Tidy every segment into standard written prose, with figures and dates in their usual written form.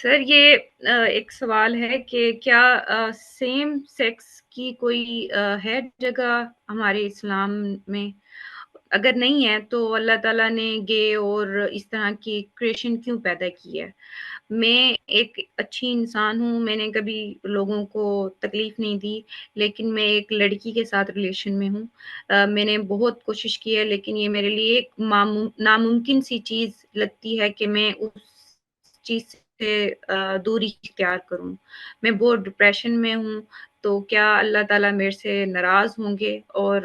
سر یہ ایک سوال ہے کہ کیا سیم سیکس کی کوئی ہے جگہ ہمارے اسلام میں؟ اگر نہیں ہے تو اللہ تعالیٰ نے گے اور اس طرح کی کریشن کیوں پیدا کی ہے؟ میں ایک اچھی انسان ہوں، میں نے کبھی لوگوں کو تکلیف نہیں دی، لیکن میں ایک لڑکی کے ساتھ ریلیشن میں ہوں۔ میں نے بہت کوشش کی ہے، لیکن یہ میرے لیے ایک ناممکن سی چیز لگتی ہے کہ میں اس چیز سے دوری اختیار کروں۔ میں بہت ڈپریشن میں ہوں، تو کیا اللہ تعالیٰ میرے سے ناراض ہوں گے؟ اور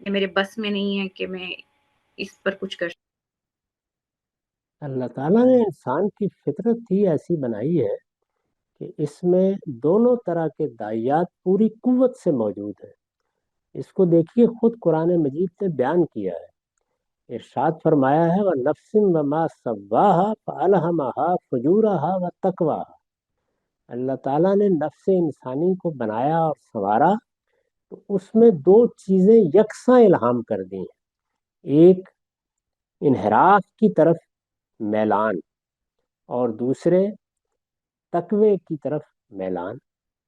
میرے بس میں نہیں ہے کہ میں اس پر کچھ کر اللہ تعالیٰ نے انسان کی فطرت ہی ایسی بنائی ہے کہ اس میں دونوں طرح کے داعیات پوری قوت سے موجود ہیں۔ اس کو دیکھیے، خود قرآن مجید نے بیان کیا ہے، ارشاد فرمایا ہے وَنَفْسٍ وَمَا سَوَّاهَا فَأَلْهَمَهَا فُجُورَهَا وَتَقْوَاهَا۔ اللہ تعالیٰ نے نفس انسانی کو بنایا اور سنوارا تو اس میں دو چیزیں یکساں الہام کر دی ہیں، ایک انحراف کی طرف میلان اور دوسرے تقوی کی طرف میلان،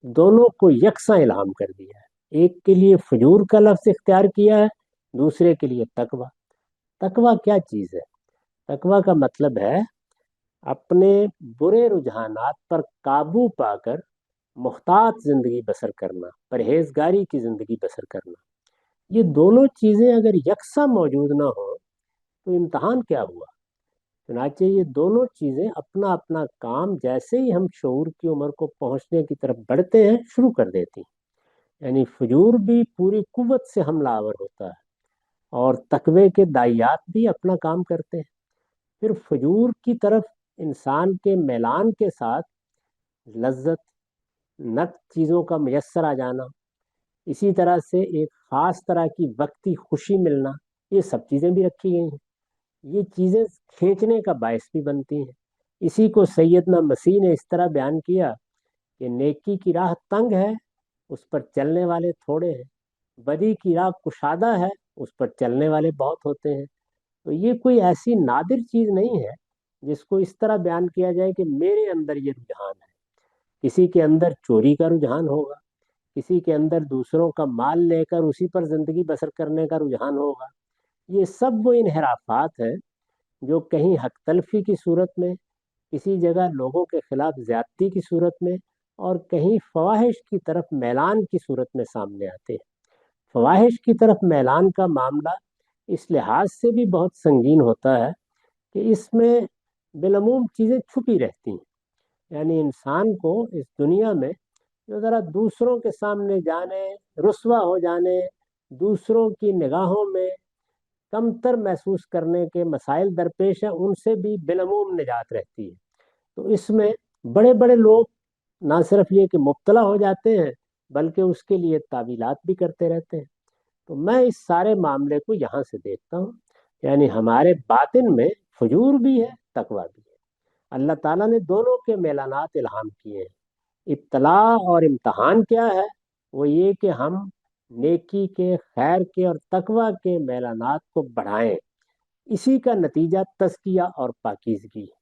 دونوں کو یکساں الہام کر دیا ہے۔ ایک کے لیے فجور کا لفظ اختیار کیا ہے، دوسرے کے لیے تقوی۔ تقوی کیا چیز ہے؟ تقوی کا مطلب ہے اپنے برے رجحانات پر قابو پا کر محتاط زندگی بسر کرنا، پرہیزگاری کی زندگی بسر کرنا۔ یہ دونوں چیزیں اگر یکساں موجود نہ ہوں تو امتحان کیا ہوا؟ چنانچہ یہ دونوں چیزیں اپنا اپنا کام جیسے ہی ہم شعور کی عمر کو پہنچنے کی طرف بڑھتے ہیں شروع کر دیتی ہیں۔ یعنی فجور بھی پوری قوت سے حملہ آور ہوتا ہے اور تقوی کے داعیات بھی اپنا کام کرتے ہیں۔ پھر فجور کی طرف انسان کے میلان کے ساتھ لذت نت چیزوں کا میسر آ جانا، اسی طرح سے ایک خاص طرح کی وقتی خوشی ملنا، یہ سب چیزیں بھی رکھی گئی ہیں۔ یہ چیزیں کھینچنے کا باعث بھی بنتی ہیں۔ اسی کو سیدنا مسیح نے اس طرح بیان کیا کہ نیکی کی راہ تنگ ہے، اس پر چلنے والے تھوڑے ہیں، بدی کی راہ کشادہ ہے، اس پر چلنے والے بہت ہوتے ہیں۔ تو یہ کوئی ایسی نادر چیز نہیں ہے جس کو اس طرح بیان کیا جائے کہ میرے اندر یہ رجحان ہے۔ کسی کے اندر چوری کا رجحان ہوگا، کسی کے اندر دوسروں کا مال لے کر اسی پر زندگی بسر کرنے کا رجحان ہوگا۔ یہ سب وہ انحرافات ہیں جو کہیں حق تلفی کی صورت میں، کسی جگہ لوگوں کے خلاف زیادتی کی صورت میں، اور کہیں فواہش کی طرف میلان کی صورت میں سامنے آتے ہیں۔ فواہش کی طرف میلان کا معاملہ اس لحاظ سے بھی بہت سنگین ہوتا ہے کہ اس میں بالعموم چیزیں چھپی رہتی ہیں۔ یعنی انسان کو اس دنیا میں جو ذرا دوسروں کے سامنے جانے، رسوا ہو جانے، دوسروں کی نگاہوں میں کمتر محسوس کرنے کے مسائل درپیش ہیں، ان سے بھی بالعموم نجات رہتی ہے۔ تو اس میں بڑے بڑے لوگ نہ صرف یہ کہ مبتلا ہو جاتے ہیں بلکہ اس کے لیے تعویلات بھی کرتے رہتے ہیں۔ تو میں اس سارے معاملے کو یہاں سے دیکھتا ہوں، یعنی ہمارے باطن میں فجور بھی ہے، تقویٰ بھی ہے۔ اللہ تعالیٰ نے دونوں کے میلانات الہام کیے ہیں۔ ابتلا اور امتحان کیا ہے؟ وہ یہ کہ ہم نیکی کے، خیر کے اور تقویٰ کے میلانات کو بڑھائیں۔ اسی کا نتیجہ تزکیہ اور پاکیزگی ہے۔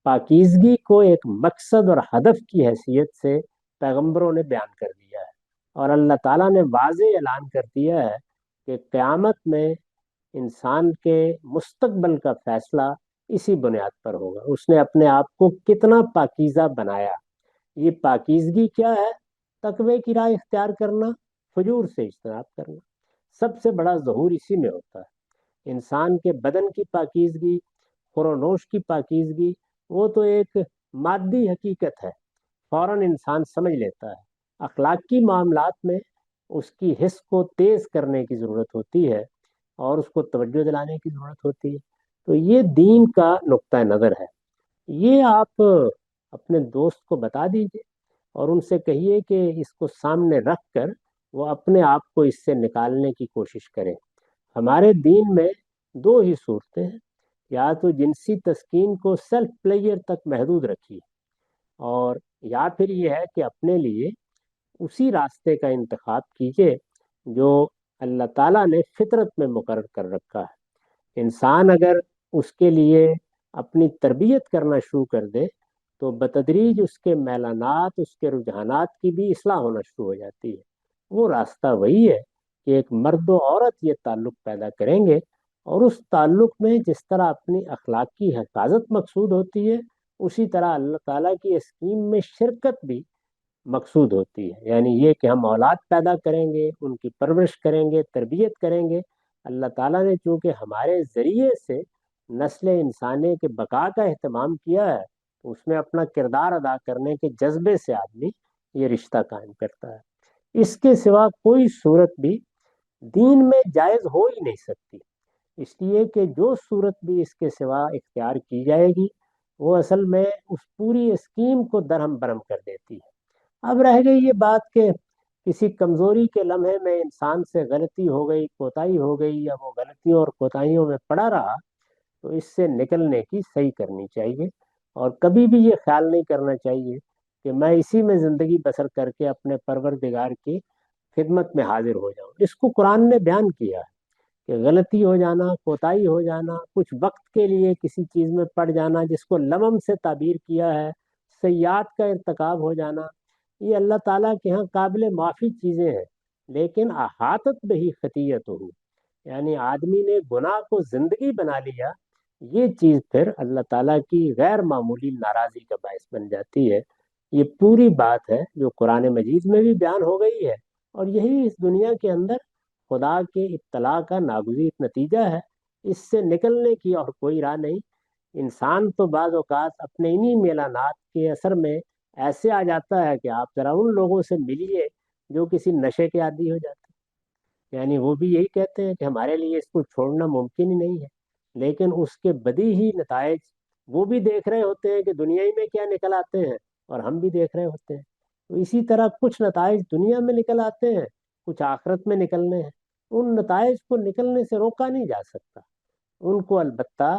پاکیزگی کو ایک مقصد اور ہدف کی حیثیت سے پیغمبروں نے بیان کر دیا ہے، اور اللہ تعالیٰ نے واضح اعلان کر دیا ہے کہ قیامت میں انسان کے مستقبل کا فیصلہ اسی بنیاد پر ہوگا، اس نے اپنے آپ کو کتنا پاکیزہ بنایا۔ یہ پاکیزگی کیا ہے؟ تقوی کی راہ اختیار کرنا، فجور سے اجتناب کرنا۔ سب سے بڑا ظہور اسی میں ہوتا ہے۔ انسان کے بدن کی پاکیزگی، خورونوش کی پاکیزگی، وہ تو ایک مادی حقیقت ہے، فوراً انسان سمجھ لیتا ہے۔ اخلاقی معاملات میں اس کی حس کو تیز کرنے کی ضرورت ہوتی ہے اور اس کو توجہ دلانے کی ضرورت ہوتی ہے۔ تو یہ دین کا نقطہ نظر ہے۔ یہ آپ اپنے دوست کو بتا دیجئے اور ان سے کہیے کہ اس کو سامنے رکھ کر وہ اپنے آپ کو اس سے نکالنے کی کوشش کریں۔ ہمارے دین میں دو ہی صورتیں ہیں، یا تو جنسی تسکین کو سیلف پلیئر تک محدود رکھیے، اور یا پھر یہ ہے کہ اپنے لیے اسی راستے کا انتخاب کیجیے جو اللہ تعالیٰ نے فطرت میں مقرر کر رکھا ہے۔ انسان اگر اس کے لیے اپنی تربیت کرنا شروع کر دے تو بتدریج اس کے میلانات، اس کے رجحانات کی بھی اصلاح ہونا شروع ہو جاتی ہے۔ وہ راستہ وہی ہے کہ ایک مرد و عورت یہ تعلق پیدا کریں گے، اور اس تعلق میں جس طرح اپنی اخلاقی حفاظت مقصود ہوتی ہے، اسی طرح اللہ تعالیٰ کی اسکیم میں شرکت بھی مقصود ہوتی ہے۔ یعنی یہ کہ ہم اولاد پیدا کریں گے، ان کی پرورش کریں گے، تربیت کریں گے۔ اللہ تعالیٰ نے چونکہ ہمارے ذریعے سے نسل انسانی کے بقا کا اہتمام کیا ہے، تو اس میں اپنا کردار ادا کرنے کے جذبے سے آدمی یہ رشتہ قائم کرتا ہے۔ اس کے سوا کوئی صورت بھی دین میں جائز ہو ہی نہیں سکتی، اس لیے کہ جو صورت بھی اس کے سوا اختیار کی جائے گی وہ اصل میں اس پوری اسکیم کو درہم برہم کر دیتی ہے۔ اب رہ گئی یہ بات کہ کسی کمزوری کے لمحے میں انسان سے غلطی ہو گئی، کوتاہی ہو گئی، یا وہ غلطیوں اور کوتاہیوں میں پڑا رہا، تو اس سے نکلنے کی صحیح کرنی چاہیے، اور کبھی بھی یہ خیال نہیں کرنا چاہیے کہ میں اسی میں زندگی بسر کر کے اپنے پروردگار کی خدمت میں حاضر ہو جاؤں۔ اس کو قرآن نے بیان کیا ہے کہ غلطی ہو جانا، کوتاہی ہو جانا، کچھ وقت کے لیے کسی چیز میں پڑ جانا، جس کو لمم سے تعبیر کیا ہے، سیئات کا ارتکاب ہو جانا، یہ اللہ تعالیٰ کے ہاں قابل معافی چیزیں ہیں۔ لیکن احاطت بہی خطیت ہو، یعنی آدمی نے گناہ کو زندگی بنا لیا، یہ چیز پھر اللہ تعالیٰ کی غیر معمولی ناراضی کا باعث بن جاتی ہے۔ یہ پوری بات ہے جو قرآن مجید میں بھی بیان ہو گئی ہے، اور یہی اس دنیا کے اندر خدا کے اطلاع کا ناگزیر نتیجہ ہے۔ اس سے نکلنے کی اور کوئی راہ نہیں۔ انسان تو بعض اوقات اپنے انہی میلانات کے اثر میں ایسے آ جاتا ہے کہ آپ ذرا ان لوگوں سے ملیے جو کسی نشے کے عادی ہو جاتے ہیں، یعنی وہ بھی یہی کہتے ہیں کہ ہمارے لیے اس کو چھوڑنا ممکن ہی نہیں ہے، لیکن اس کے بدیہی نتائج وہ بھی دیکھ رہے ہوتے ہیں کہ دنیا ہی میں کیا نکل آتے ہیں، اور ہم بھی دیکھ رہے ہوتے ہیں۔ تو اسی طرح کچھ نتائج دنیا میں نکل آتے ہیں، کچھ آخرت میں نکلنے ہیں۔ ان نتائج کو نکلنے سے روکا نہیں جا سکتا، ان کو البتہ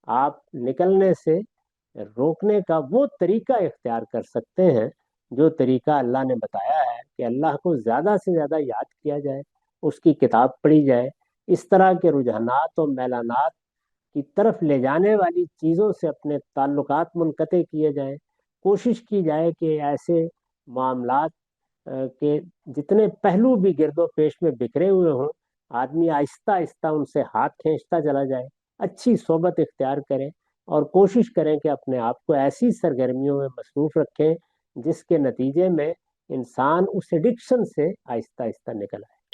آپ نکلنے سے روکنے کا وہ طریقہ اختیار کر سکتے ہیں جو طریقہ اللہ نے بتایا ہے، کہ اللہ کو زیادہ سے زیادہ یاد کیا جائے، اس کی کتاب پڑھی جائے، اس طرح کے رجحانات اور میلانات کی طرف لے جانے والی چیزوں سے اپنے تعلقات منقطع کیے جائیں۔ کوشش کی جائے کہ ایسے معاملات کے جتنے پہلو بھی گرد و پیش میں بکھرے ہوئے ہوں، آدمی آہستہ آہستہ ان سے ہاتھ کھینچتا چلا جائے، اچھی صحبت اختیار کریں، اور کوشش کریں کہ اپنے آپ کو ایسی سرگرمیوں میں مصروف رکھیں جس کے نتیجے میں انسان اس ایڈکشن سے آہستہ آہستہ نکل آئے۔